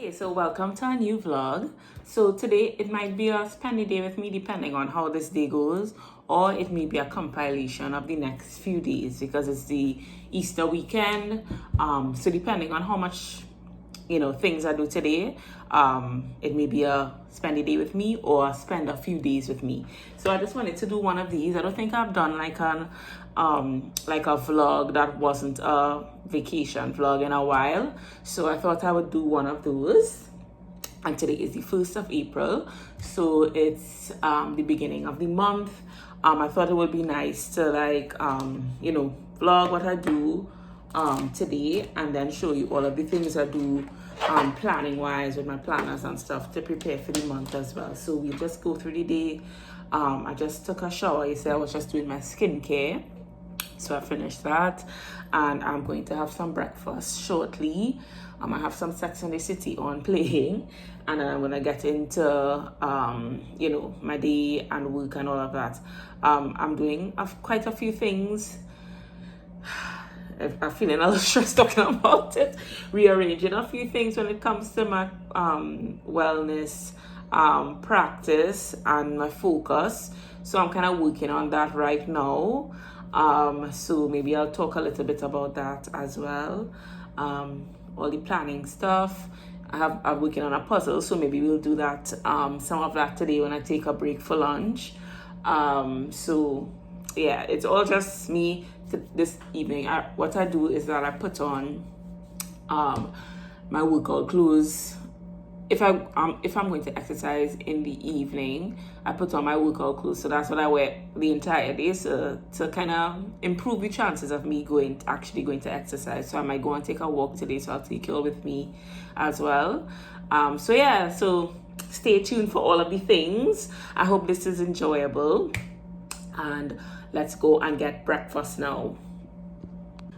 Hey, so welcome to a new vlog. So today it might be a spendy day with me depending on how this day goes, or it may be a compilation of the next few days because it's the Easter weekend. So depending on how much things I do today, it may be a spend a day with me or spend a few days with me. So I just wanted to do one of these. I don't think I've done like a vlog that wasn't a vacation vlog in a while, so I thought I would do one of those. And today is the 1st of April, so it's the beginning of the month. I thought it would be nice to vlog what I do today, and then show you all of the things I do planning wise with my planners and stuff to prepare for the month as well. So we'll just go through the day. I just took a shower. You see, I was just doing my skincare, so I finished that, and I'm going to have some breakfast shortly. I have some Sex and the City on playing, and then I'm going to get into my day and work and all of that. I'm doing quite a few things. I'm feeling a little stressed talking about it. Rearranging a few things when it comes to my wellness practice and my focus. So I'm kind of working on that right now. So maybe I'll talk a little bit about that as well. All the planning stuff. I'm working on a puzzle, so maybe we'll do that. Some of that today when I take a break for lunch. So yeah, it's all just me this evening. What I do is that I put on my workout clothes. If I'm going to exercise in the evening, I put on my workout clothes. So that's what I wear the entire day, so to kind of improve the chances of me actually going to exercise. So I might go and take a walk today, so I'll take you all with me as well. So stay tuned for all of the things. I hope this is enjoyable, and let's go and get breakfast now.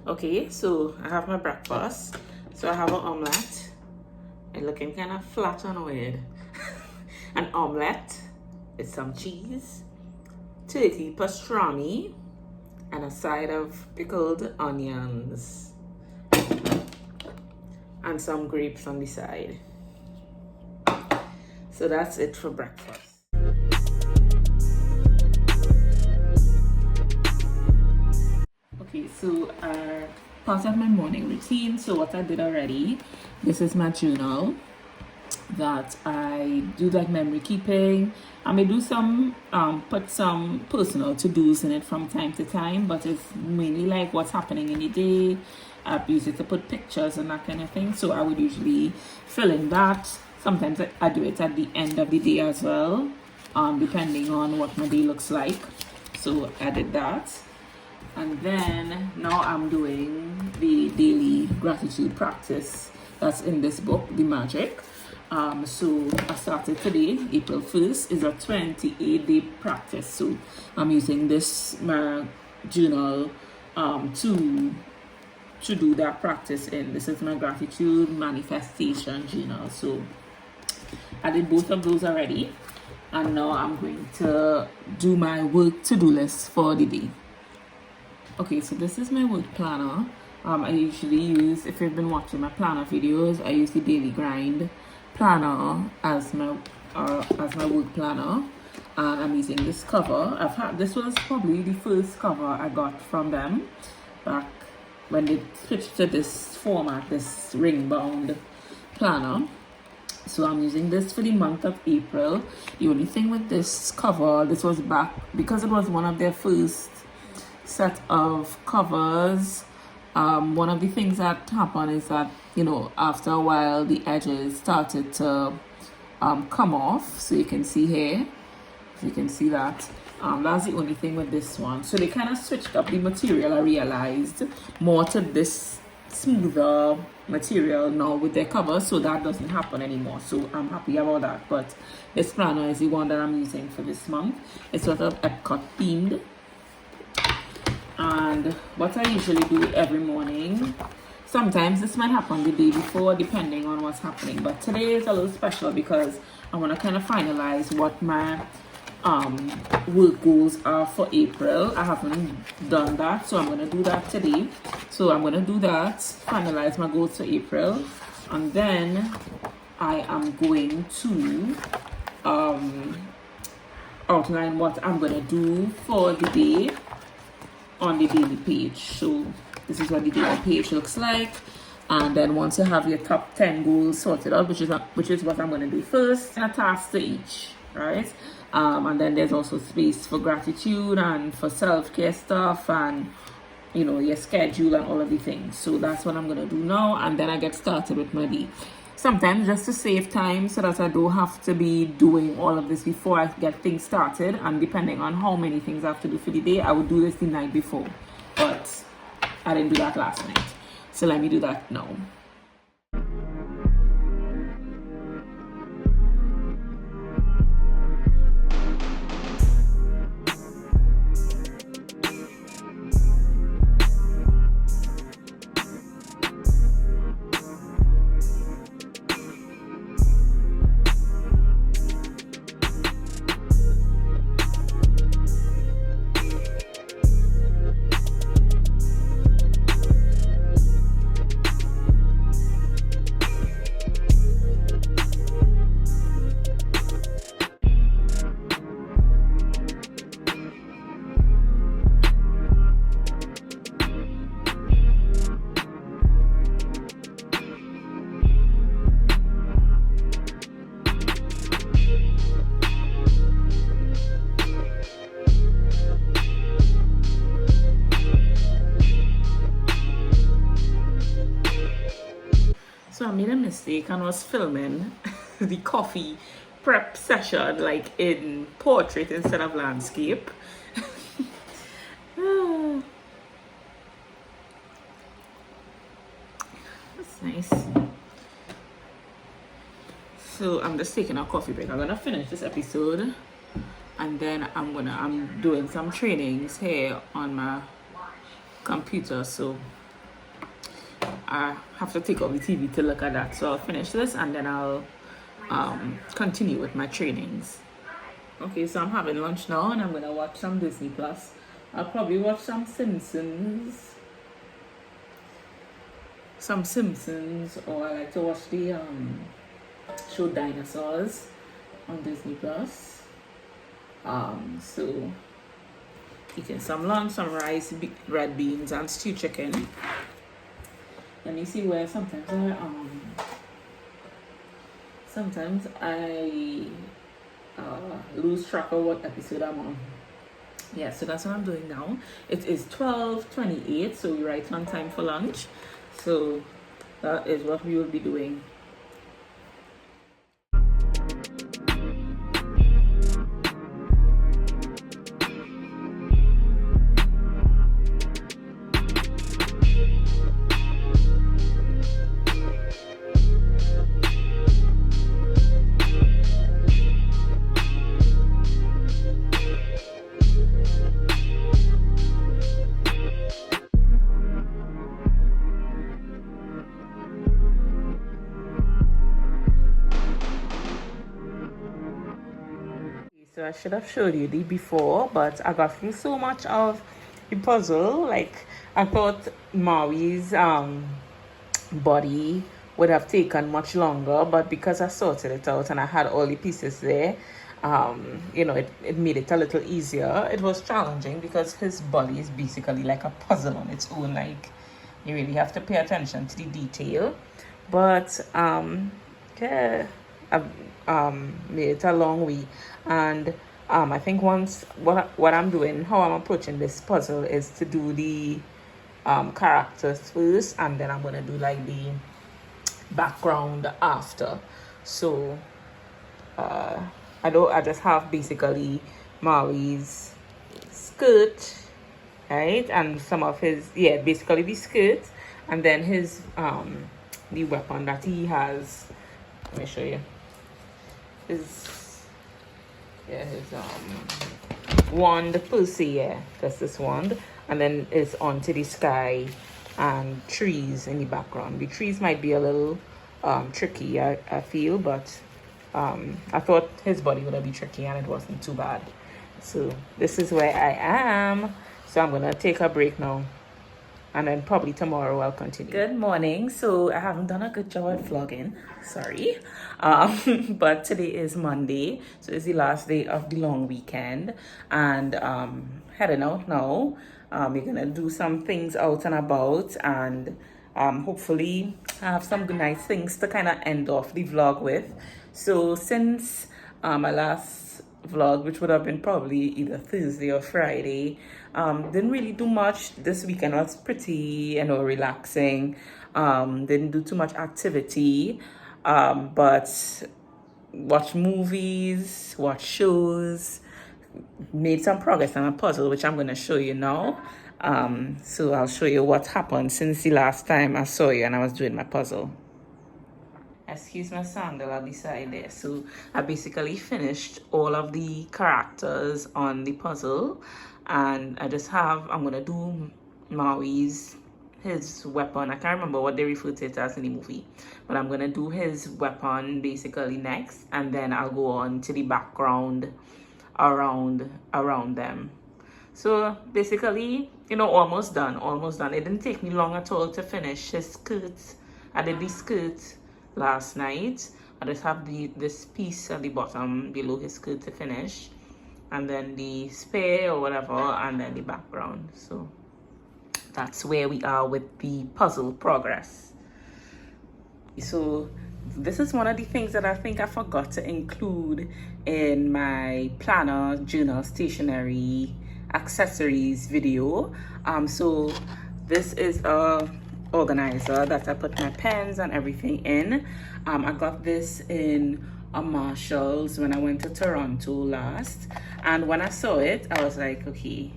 Okay, so I have my breakfast. So I have an omelette. It's looking kind of flat and weird. An omelette with some cheese, turkey pastrami, and a side of pickled onions, and some grapes on the side. So that's it for breakfast. Okay, so part of my morning routine. So what I did already, this is my journal that I do like memory keeping. I may do some put some personal to-dos in it from time to time, but it's mainly like what's happening in the day. I use it to put pictures and that kind of thing, so I would usually fill in that. Sometimes I do it at the end of the day as well, depending on what my day looks like. So I did that. And then now I'm doing the daily gratitude practice that's in this book, The Magic. So I started today, April 1st, is a 28-day practice. So I'm using this my journal to do that practice in. This is my gratitude manifestation journal. So I did both of those already, and now I'm going to do my work to-do list for the day. Okay, so this is my work planner. I usually use, if you've been watching my planner videos, I use the Daily Grind planner as my work planner, and I'm using this cover. This was probably the first cover I got from them back when they switched to this format, this ring bound planner. So I'm using this for the month of April. The only thing with this cover, this was back because it was one of their first set of covers. One of the things that happened is that after a while the edges started to come off. So you can see here, you can see that. That's the only thing with this one. So they kind of switched up the material, I realized, more to this smoother material now with their cover, so that doesn't happen anymore. So I'm happy about that. But this planner is the one that I'm using for this month. It's sort of Epcot themed. And what I usually do every morning, sometimes this might happen the day before depending on what's happening, but today is a little special because I want to kind of finalize what my work goals are for April. I haven't done that, so I'm going to do that today. So I'm going to do that, finalize my goals for April, and then I am going to outline what I'm gonna do for the day on the daily page. So this is what the daily page looks like. And then once you have your top 10 goals sorted out, which is what I'm going to do first, and a task to each, right? And then there's also space for gratitude and for self-care stuff and your schedule and all of the things. So that's what I'm going to do now, and then I get started with my day. Sometimes just to save time so that I don't have to be doing all of this before I get things started, and depending on how many things I have to do for the day, I would do this the night before, but I didn't do that last night. So let me do that now. So I made a mistake and was filming the coffee prep session like in portrait instead of landscape. That's nice. So I'm just taking a coffee break. I'm gonna finish this episode and then I'm doing some trainings here on my computer, so I have to take off the TV to look at that. So I'll finish this and then I'll continue with my trainings. Okay, so I'm having lunch now and I'm gonna watch some Disney Plus. I'll probably watch some Simpsons, or I like to watch the show Dinosaurs on Disney Plus. So eating some lunch, some rice, red beans, and stewed chicken. Let me see where sometimes I lose track of what episode I'm on. Yeah, so that's what I'm doing now. It is 12:28, so we're right on time for lunch. So that is what we will be doing. So I should have showed you the before, but I got through so much of the puzzle. Like I thought Maui's body would have taken much longer, but because I sorted it out and I had all the pieces there, it made it a little easier. It was challenging because his body is basically like a puzzle on its own. Like you really have to pay attention to the detail. But yeah, I've made it a long way. And I think once what I'm doing, how I'm approaching this puzzle is to do the characters first, and then I'm gonna do like the background after. So I just have basically Maui's skirt, right, and some of his basically the skirt, and then his the weapon that he has. Let me show you. His wand per se, that's this wand, and then it's onto the sky and trees in the background. The trees might be a little tricky, I feel, but I thought his body would be tricky and it wasn't too bad. So this is where I am. So I'm gonna take a break now. and then probably tomorrow I'll continue. Good morning. So I haven't done a good job at vlogging, sorry. But today is Monday, so it's the last day of the long weekend, and heading out now. We're gonna do some things out and about, and hopefully have some good nice things to kind of end off the vlog with. So since my last vlog, which would have been probably either Thursday or Friday, didn't really do much. This weekend was pretty, relaxing. Didn't do too much activity, but watch movies, watch shows, made some progress on a puzzle, which I'm going to show you now. So I'll show you what happened since the last time I saw you and I was doing my puzzle. Excuse my sandal, I'll be beside there. So I basically finished all of the characters on the puzzle, and I'm gonna do Maui's, his weapon. I can't remember what they refer to it as in the movie, but I'm gonna do his weapon basically next, and then I'll go on to the background around them. So basically, almost done. It didn't take me long at all to finish his skirts. I did the skirts last night. I just have this piece at the bottom below his skirt to finish, and then the spare or whatever, and then the background. So that's where we are with the puzzle progress. So this is one of the things that I think I forgot to include in my planner, journal, stationery, accessories video. So this is a organizer that I put my pens and everything in. I got this in a Marshall's when I went to Toronto last, and when I saw it I was like, okay,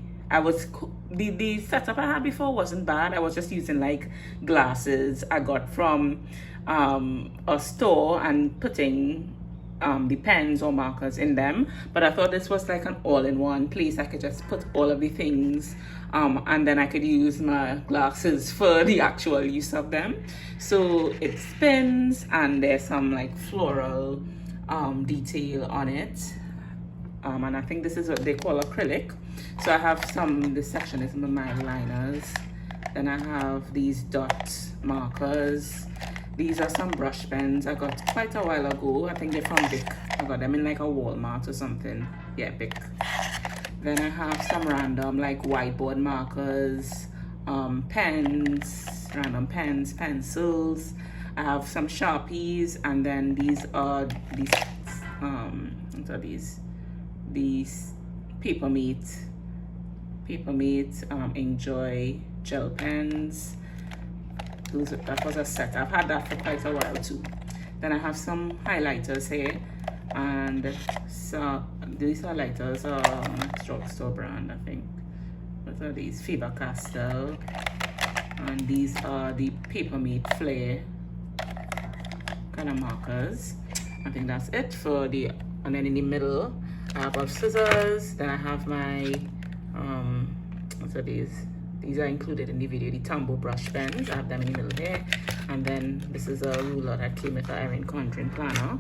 the setup I had before wasn't bad. I was just using like glasses I got from a store and putting the pens or markers in them, but I thought this was like an all-in-one place. I could just put all of the things and then I could use my glasses for the actual use of them. So it spins, and there's some like floral detail on it, and I think this is what they call acrylic. So I have this section is my liners, then I have these dot markers. These are some brush pens I got quite a while ago. I think they're from Bic. I got them in like a Walmart or something. Yeah, Bic. Then I have some random like whiteboard markers, pens, random pens, pencils. I have some Sharpies, and then these are what are these? These Papermate Enjoy gel pens. That was a set. I've had that for quite a while too. Then I have some highlighters here, and so these highlighters are a drugstore brand, I think. What are these? Faber-Castell, and these are the Papermate Flair kind of markers. I think that's it for the. And then in the middle I have our scissors. Then I have my what are these? These are included in the video, the Tombow brush pens. I have them in the middle here. And then this is a ruler that came with the Erin Condren planner,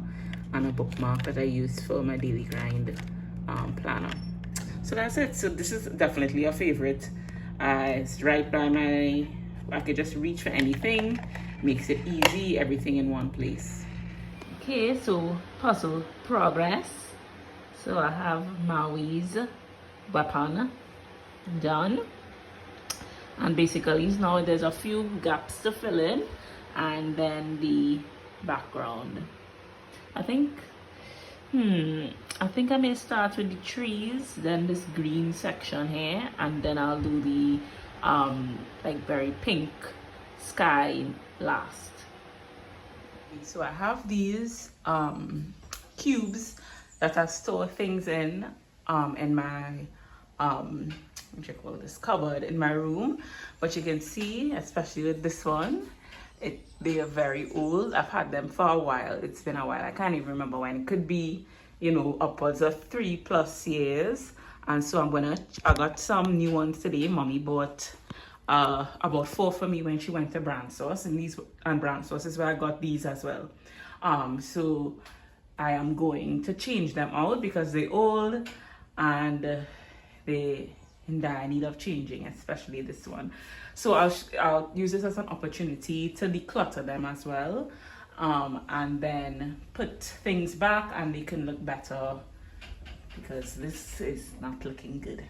and a bookmark that I use for my daily grind planner. So that's it. So this is definitely a favorite. It's right by I could just reach for anything. Makes it easy, everything in one place. Okay, so puzzle progress. So I have Maui's weapon done. And basically now there's a few gaps to fill in, and then the background. I think I may start with the trees, then this green section here, and then I'll do the like very pink sky last. So I have these cubes that I store things in my what you call this, cupboard in my room. But you can see, especially with this one, they are very old. I've had them for a while. It's been a while. I can't even remember when. It could be, upwards of 3+ years. And so I got some new ones today. Mommy bought about 4 for me when she went to Brand Source, and Brand Source is where I got these as well. So I am going to change them out because they're old, and in dire need of changing, especially this one. So I'll use this as an opportunity to declutter them as well, and then put things back and they can look better, because this is not looking good.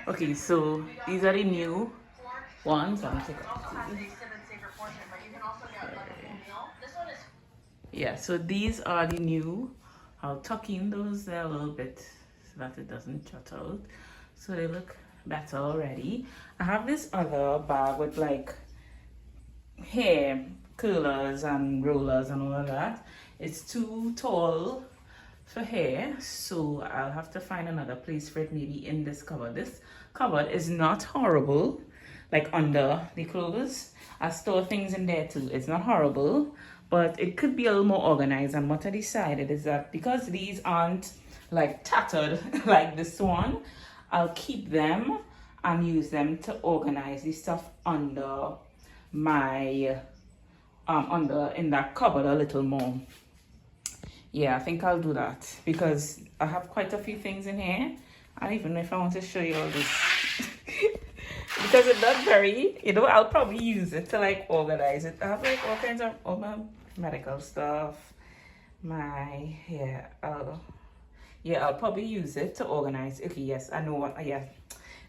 Okay, so these are the new ones. I'm taking. Yeah, so these are the new. I'll tuck in those there a little bit so that it doesn't jut out. So they look better already. I have this other bag with like hair curlers and rollers and all of that. It's too tall for hair, so I'll have to find another place for it, maybe in this cupboard. This cupboard is not horrible, like under the clothes. I store things in there too. It's not horrible, but it could be a little more organized. And what I decided is that because these aren't like tattered like this one, I'll keep them and use them to organize the stuff under my in that cupboard a little more. Yeah, I think I'll do that because I have quite a few things in here. I don't even know if I want to show you all this because it's not very, I'll probably use it to like organize it. I have like all kinds of all my medical stuff. I'll probably use it to organize. Okay, yes, I know what. Yeah,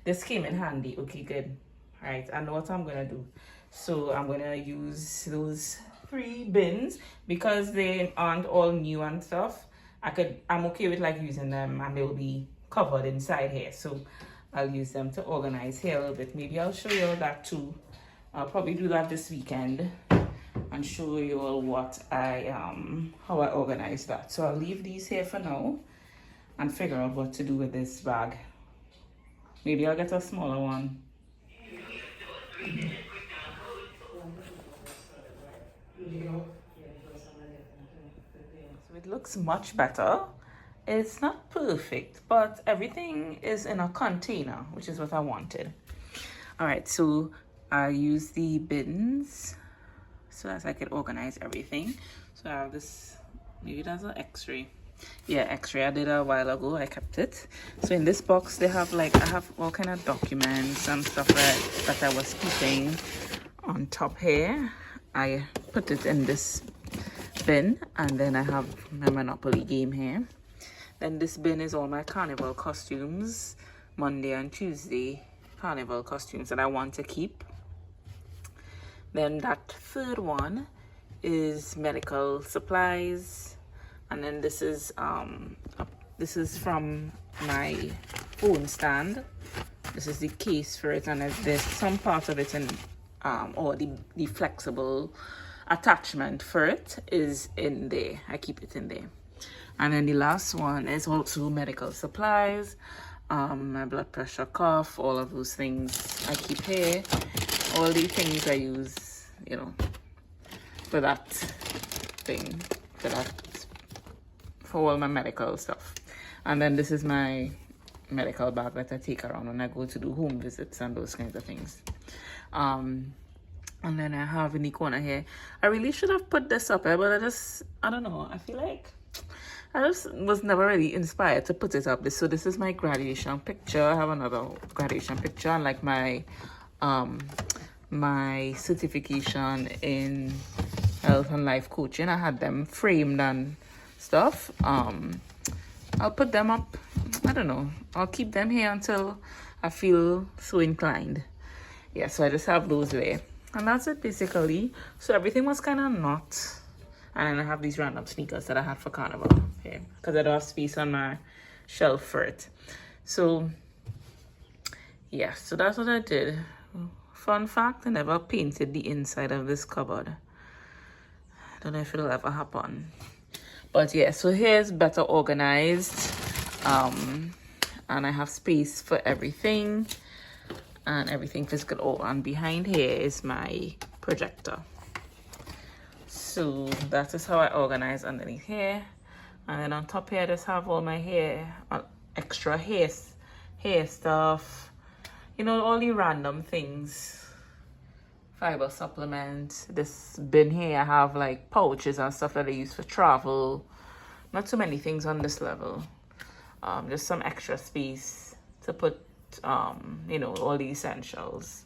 this came in handy. Okay, good. All right, I know what I'm gonna do. So I'm gonna use those 3 bins because they aren't all new and stuff. I'm okay with like using them and they'll be covered inside here. So I'll use them to organize here a little bit. Maybe I'll show you all that too. I'll probably do that this weekend and show you all how I organize that. So I'll leave these here for now and figure out what to do with this bag. Maybe I'll get a smaller one. So it looks much better. It's not perfect, but everything is in a container, which is what I wanted. All right, so I use the bins so that I could organize everything. So I have this, maybe that's an x-ray. Yeah, x-ray I did a while ago. I kept it. So in this box they have I have all kind of documents and stuff that I was keeping on top here. I put it in this bin, and then I have my Monopoly game here. Then this bin is all my carnival costumes, Monday and Tuesday carnival costumes that I want to keep. Then that third one is medical supplies, and then this is from my phone stand. This is the case for it, and there's some part of it in or the flexible attachment for it is in there. I keep it in there. And then the last one is also medical supplies, my blood pressure cuff, all of those things I keep here. All the things I use, you know, for that thing, for all my medical stuff. And then this is my medical bag that I take around when I go to do home visits and those kinds of things. And then I have in the corner here, I really should have put this up here, but I don't know, I feel like I just was never really inspired to put it up. So this is my graduation picture. I have another graduation picture, and like my my certification in health and life coaching. I had them framed and stuff. I'll put them up. I don't know. I'll keep them here until I feel so inclined. Yeah, so I just have those there. And that's it basically. So everything was kind of not. And then I have these random sneakers that I had for carnival here, because I don't have space on my shelf for it. So yeah, so that's what I did. Fun fact, I never painted the inside of this cupboard. I don't know if it'll ever happen. But yeah, so here's better organized. And I have space for everything. And everything physical. Oh, and behind here is my projector. So that is how I organize underneath here. And then on top here I just have all my hair, extra hair stuff, you know, all the random things, fiber supplements. This bin here I have like pouches and stuff that I use for travel. Not too many things on this level, just some extra space to put you know, all the essentials.